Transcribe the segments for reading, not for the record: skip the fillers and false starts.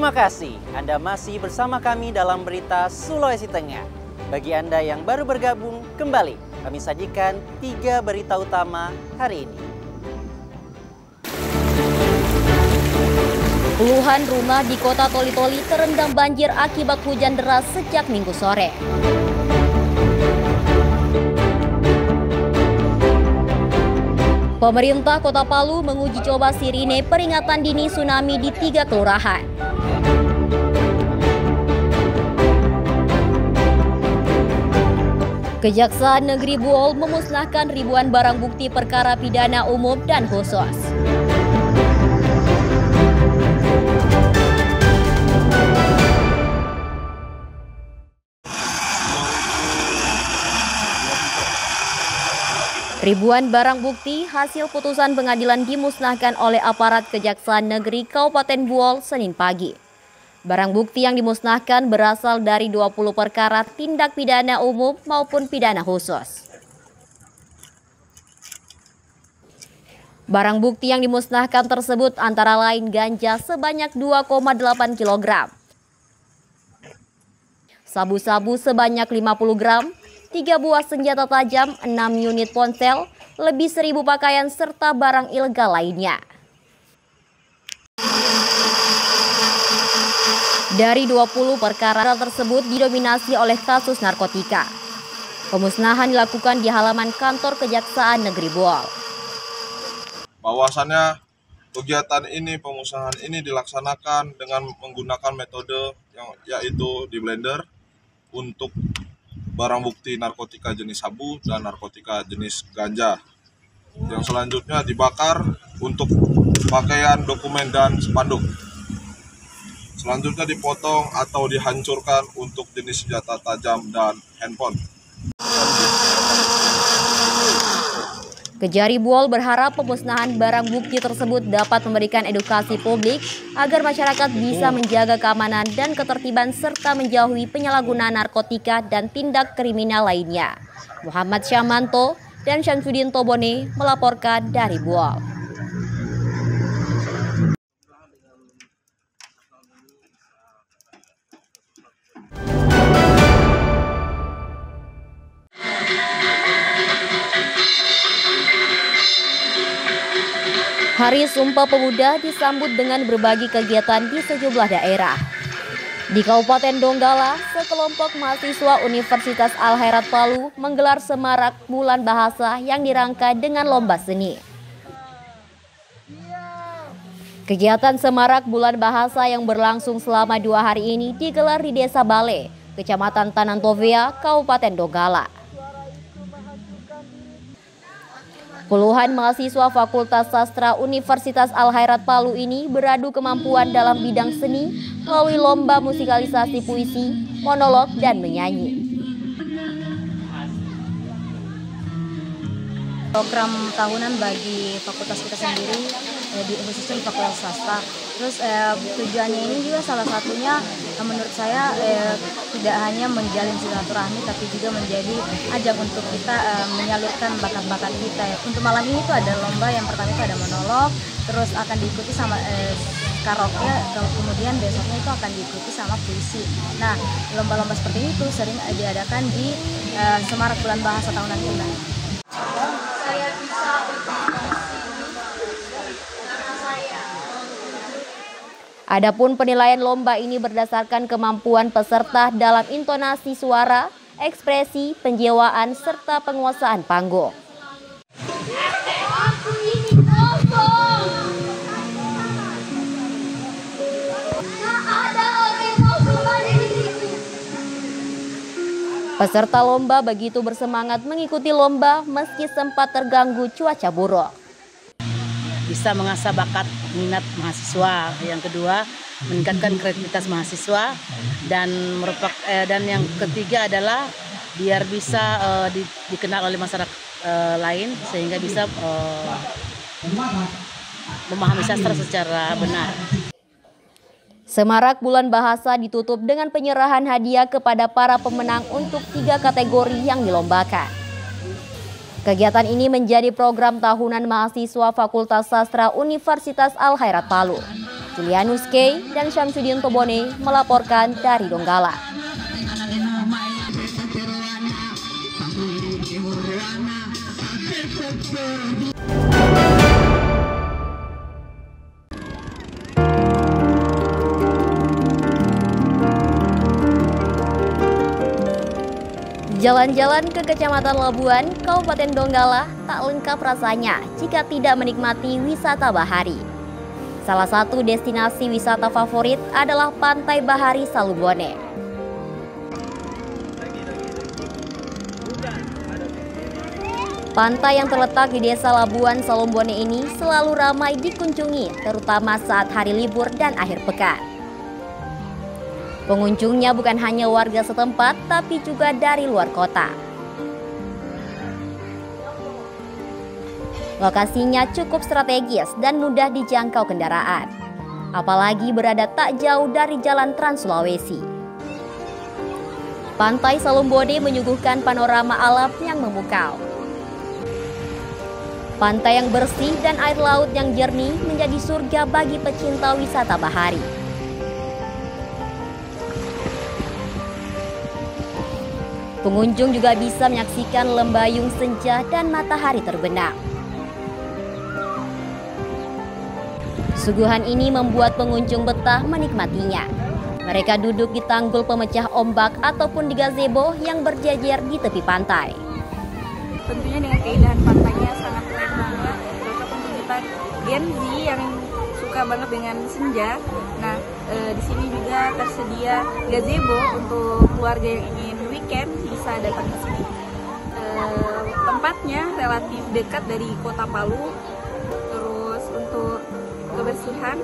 Terima kasih Anda masih bersama kami dalam berita Sulawesi Tengah. Bagi Anda yang baru bergabung, kembali kami sajikan 3 berita utama hari ini. Puluhan rumah di kota Toli-Toli terendam banjir akibat hujan deras sejak Minggu sore. Pemerintah Kota Palu menguji coba sirine peringatan dini tsunami di 3 kelurahan. Kejaksaan Negeri Buol memusnahkan ribuan barang bukti perkara pidana umum dan khusus. Ribuan barang bukti hasil putusan pengadilan dimusnahkan oleh aparat Kejaksaan Negeri Kabupaten Buol Senin pagi. Barang bukti yang dimusnahkan berasal dari 20 perkara tindak pidana umum maupun pidana khusus. Barang bukti yang dimusnahkan tersebut antara lain ganja sebanyak 2,8 kg, sabu-sabu sebanyak 50 gram, 3 buah senjata tajam, 6 unit ponsel, lebih 1.000 pakaian serta barang ilegal lainnya. Dari 20 perkara tersebut didominasi oleh kasus narkotika. Pemusnahan dilakukan di halaman kantor Kejaksaan Negeri Buol. Bahwasannya kegiatan ini, pemusnahan ini dilaksanakan dengan menggunakan metode yaitu di blender untuk barang bukti narkotika jenis sabu dan narkotika jenis ganja. Yang selanjutnya dibakar untuk pakaian, dokumen, dan spanduk. Selanjutnya dipotong atau dihancurkan untuk jenis senjata tajam dan handphone. Kejari Buol berharap pemusnahan barang bukti tersebut dapat memberikan edukasi publik agar masyarakat bisa menjaga keamanan dan ketertiban serta menjauhi penyalahgunaan narkotika dan tindak kriminal lainnya. Muhammad Syamanto dan Syamsuddin Tobone melaporkan dari Buol. Hari Sumpah Pemuda disambut dengan berbagai kegiatan di sejumlah daerah. Di Kabupaten Donggala, sekelompok mahasiswa Universitas Al-Khairat Palu menggelar Semarak Bulan Bahasa yang dirangkai dengan lomba seni. Kegiatan Semarak Bulan Bahasa yang berlangsung selama 2 hari ini digelar di Desa Bale, Kecamatan Tanantovea, Kabupaten Donggala. Puluhan mahasiswa Fakultas Sastra Universitas Al-Khairat Palu ini beradu kemampuan dalam bidang seni melalui lomba musikalisasi puisi, monolog, dan menyanyi. Program tahunan bagi fakultas kita sendiri, khususnya di Fakultas Sastra. Terus tujuannya ini juga salah satunya menurut saya tidak hanya menjalin silaturahmi, tapi juga menjadi ajang untuk kita menyalurkan bakat-bakat kita. Untuk malam ini tuh ada lomba, yang pertama itu ada monolog, terus akan diikuti sama karaoke, kemudian besoknya itu akan diikuti sama puisi. Nah, lomba-lomba seperti itu sering diadakan di Semarak Bulan Bahasa tahunan kita. Adapun penilaian lomba ini berdasarkan kemampuan peserta dalam intonasi suara, ekspresi, penjiwaan, serta penguasaan panggung. Peserta lomba begitu bersemangat mengikuti lomba meski sempat terganggu cuaca buruk. Bisa mengasah bakat minat mahasiswa. Yang kedua, meningkatkan kreativitas mahasiswa, dan yang ketiga adalah biar bisa dikenal oleh masyarakat lain sehingga bisa memahami sastra secara benar. Semarak Bulan Bahasa ditutup dengan penyerahan hadiah kepada para pemenang untuk 3 kategori yang dilombakan. Kegiatan ini menjadi program tahunan mahasiswa Fakultas Sastra Universitas Al-Khairat Palu. Julianus K. dan Syamsuddin Tobone melaporkan dari Donggala. Jalan-jalan ke Kecamatan Labuan, Kabupaten Donggala tak lengkap rasanya jika tidak menikmati wisata bahari. Salah satu destinasi wisata favorit adalah Pantai Bahari Salumbone. Pantai yang terletak di Desa Labuan Salumbone ini selalu ramai dikunjungi, terutama saat hari libur dan akhir pekan. Pengunjungnya bukan hanya warga setempat, tapi juga dari luar kota. Lokasinya cukup strategis dan mudah dijangkau kendaraan, apalagi berada tak jauh dari Jalan Trans Sulawesi. Pantai Salumbone menyuguhkan panorama alam yang memukau. Pantai yang bersih dan air laut yang jernih menjadi surga bagi pecinta wisata bahari. Pengunjung juga bisa menyaksikan lembayung senja dan matahari terbenam. Suguhan ini membuat pengunjung betah menikmatinya. Mereka duduk di tanggul pemecah ombak ataupun di gazebo yang berjejer di tepi pantai. Tentunya dengan keindahan pantainya sangat keren banget, cocok untuk kita Gen Z yang suka banget dengan senja. Nah, di sini juga tersedia gazebo untuk keluarga yang ingin weekend bisa datang ke sini. Tempatnya relatif dekat dari Kota Palu. Terus untuk kebersihan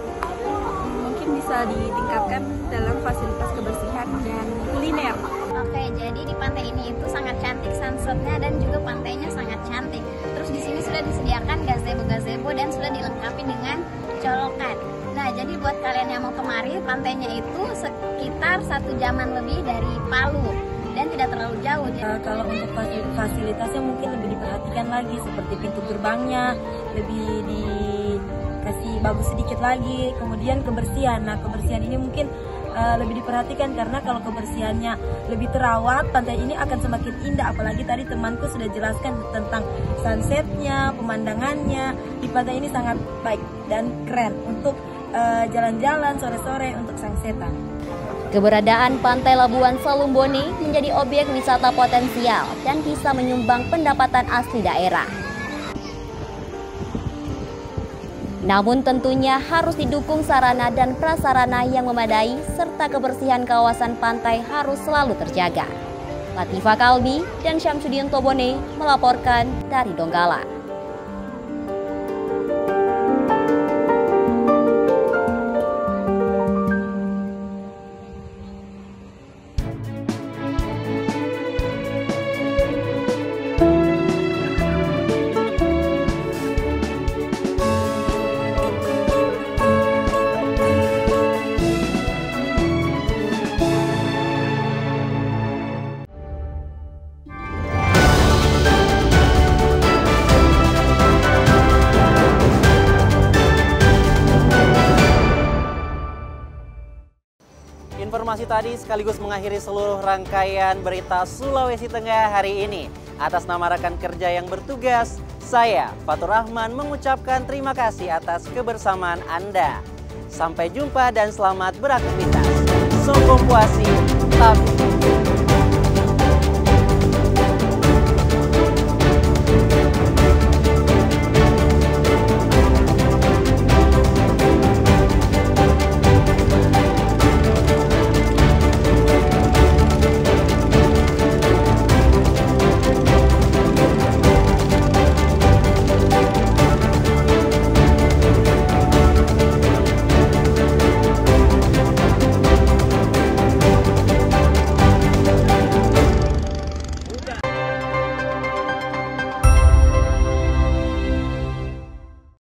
mungkin bisa ditingkatkan dalam fasilitas kebersihan dan kuliner. Oke, jadi di pantai ini itu sangat cantik sunsetnya dan juga pantainya sangat cantik. Terus di sini sudah disediakan gazebo dan sudah dilengkapi dengan colokan. Nah, jadi buat kalian yang mau kemari, pantainya itu sekitar 1 jaman lebih dari Palu dan tidak terlalu jauh. Kalau untuk fasilitasnya mungkin lebih diperhatikan lagi, seperti pintu gerbangnya lebih dikasih bagus sedikit lagi. Kemudian kebersihan. Nah, kebersihan ini mungkin lebih diperhatikan karena kalau kebersihannya lebih terawat, pantai ini akan semakin indah. Apalagi tadi temanku sudah jelaskan tentang sunsetnya, pemandangannya. Di pantai ini sangat baik dan keren untuk jalan-jalan sore-sore untuk sunsetan. Keberadaan Pantai Labuan Salumbone menjadi objek wisata potensial dan bisa menyumbang pendapatan asli daerah. Namun tentunya harus didukung sarana dan prasarana yang memadai serta kebersihan kawasan pantai harus selalu terjaga. Latifah Kalbi dan Syamsuddin Tobone melaporkan dari Donggala. Informasi tadi sekaligus mengakhiri seluruh rangkaian berita Sulawesi Tengah hari ini. Atas nama rekan kerja yang bertugas, saya Fatur Rahman mengucapkan terima kasih atas kebersamaan Anda. Sampai jumpa dan selamat beraktivitas. Songkong puasi, tapi